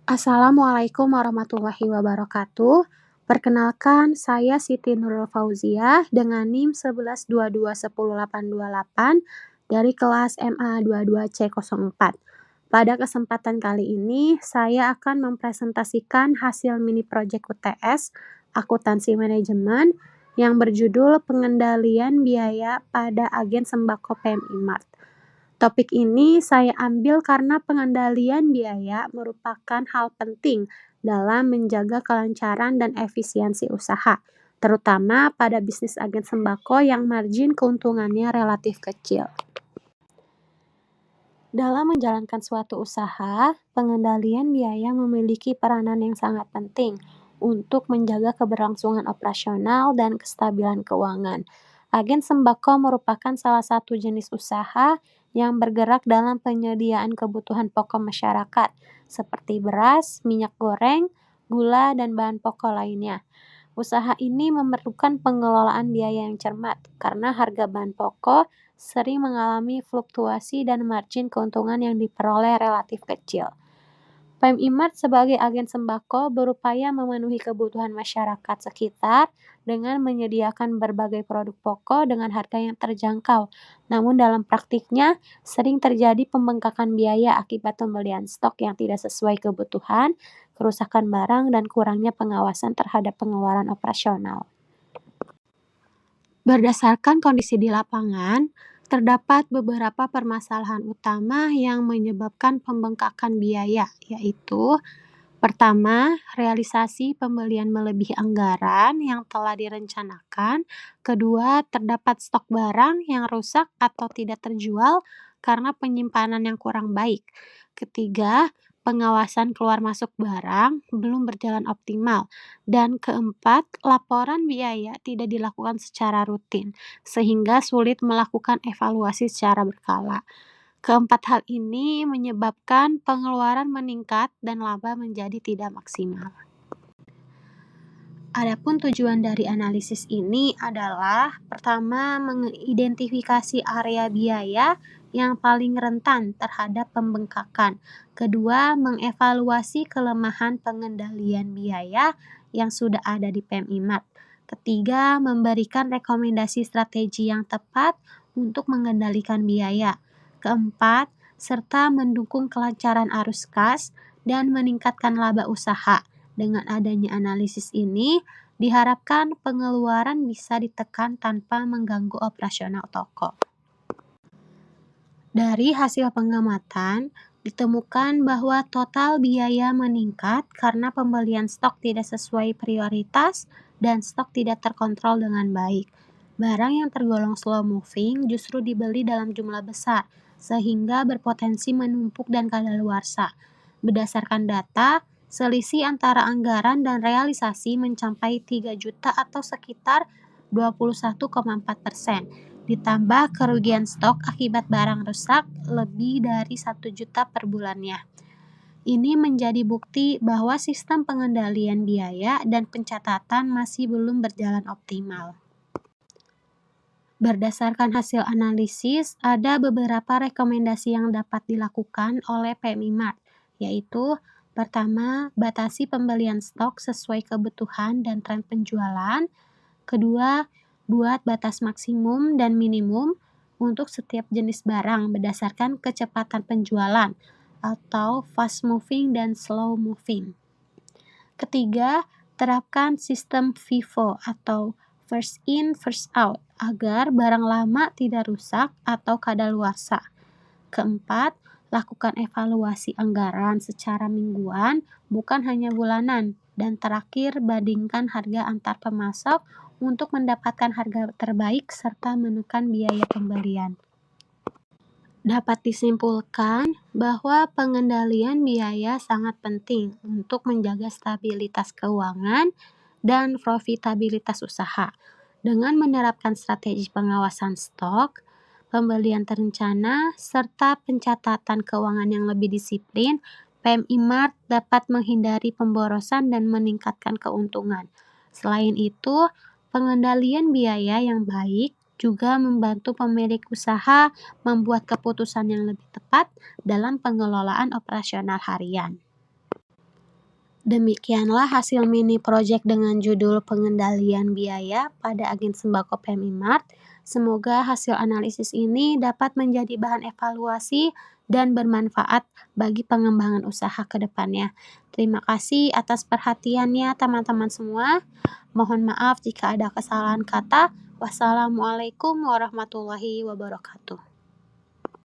Assalamualaikum warahmatullahi wabarakatuh. Perkenalkan, saya Siti Nurul Fauziah dengan NIM 11221088 dari kelas MA 22C04. Pada kesempatan kali ini, saya akan mempresentasikan hasil mini project UTS Akuntansi Manajemen yang berjudul Pengendalian Biaya pada Agen Sembako PMI Mart. Topik ini saya ambil karena pengendalian biaya merupakan hal penting dalam menjaga kelancaran dan efisiensi usaha, terutama pada bisnis agen sembako yang margin keuntungannya relatif kecil. Dalam menjalankan suatu usaha, pengendalian biaya memiliki peranan yang sangat penting untuk menjaga keberlangsungan operasional dan kestabilan keuangan. Agen sembako merupakan salah satu jenis usaha yang bergerak dalam penyediaan kebutuhan pokok masyarakat, seperti beras, minyak goreng, gula, dan bahan pokok lainnya. Usaha ini memerlukan pengelolaan biaya yang cermat karena harga bahan pokok sering mengalami fluktuasi dan margin keuntungan yang diperoleh relatif kecil. PMI Mart sebagai agen sembako berupaya memenuhi kebutuhan masyarakat sekitar dengan menyediakan berbagai produk pokok dengan harga yang terjangkau. Namun dalam praktiknya sering terjadi pembengkakan biaya akibat pembelian stok yang tidak sesuai kebutuhan, kerusakan barang, dan kurangnya pengawasan terhadap pengeluaran operasional. Berdasarkan kondisi di lapangan, terdapat beberapa permasalahan utama yang menyebabkan pembengkakan biaya, yaitu pertama, realisasi pembelian melebihi anggaran yang telah direncanakan. Kedua, terdapat stok barang yang rusak atau tidak terjual karena penyimpanan yang kurang baik. Ketiga, pengawasan keluar masuk barang belum berjalan optimal. Dan keempat, laporan biaya tidak dilakukan secara rutin, sehingga sulit melakukan evaluasi secara berkala. Keempat hal ini menyebabkan pengeluaran meningkat dan laba menjadi tidak maksimal. Adapun tujuan dari analisis ini adalah pertama, mengidentifikasi area biaya yang paling rentan terhadap pembengkakan. Kedua, mengevaluasi kelemahan pengendalian biaya yang sudah ada di PMI Mart. Ketiga, memberikan rekomendasi strategi yang tepat untuk mengendalikan biaya. Keempat, serta mendukung kelancaran arus kas dan meningkatkan laba usaha. Dengan adanya analisis ini, diharapkan pengeluaran bisa ditekan tanpa mengganggu operasional toko. Dari hasil pengamatan, ditemukan bahwa total biaya meningkat karena pembelian stok tidak sesuai prioritas dan stok tidak terkontrol dengan baik. Barang yang tergolong slow moving justru dibeli dalam jumlah besar, sehingga berpotensi menumpuk dan kadaluarsa. Berdasarkan data, selisih antara anggaran dan realisasi mencapai 3 juta atau sekitar 21,4%. Ditambah kerugian stok akibat barang rusak lebih dari 1 juta per bulannya. Ini menjadi bukti bahwa sistem pengendalian biaya dan pencatatan masih belum berjalan optimal. Berdasarkan hasil analisis, ada beberapa rekomendasi yang dapat dilakukan oleh PMI Mart, yaitu pertama, batasi pembelian stok sesuai kebutuhan dan tren penjualan. Kedua, buat batas maksimum dan minimum untuk setiap jenis barang berdasarkan kecepatan penjualan atau fast moving dan slow moving. Ketiga, terapkan sistem FIFO atau first in, first out agar barang lama tidak rusak atau kadaluarsa. Keempat, lakukan evaluasi anggaran secara mingguan, bukan hanya bulanan. Dan terakhir, bandingkan harga antar pemasok untuk mendapatkan harga terbaik serta menekan biaya pembelian. Dapat disimpulkan bahwa pengendalian biaya sangat penting untuk menjaga stabilitas keuangan dan profitabilitas usaha. Dengan menerapkan strategi pengawasan stok, pembelian terencana, serta pencatatan keuangan yang lebih disiplin, PMI Mart dapat menghindari pemborosan dan meningkatkan keuntungan. Selain itu, pengendalian biaya yang baik juga membantu pemilik usaha membuat keputusan yang lebih tepat dalam pengelolaan operasional harian. Demikianlah hasil mini project dengan judul Pengendalian Biaya pada Agen Sembako Pemimart. Semoga hasil analisis ini dapat menjadi bahan evaluasi dan bermanfaat bagi pengembangan usaha ke depannya. Terima kasih atas perhatiannya teman-teman semua. Mohon maaf jika ada kesalahan kata. Wassalamualaikum warahmatullahi wabarakatuh.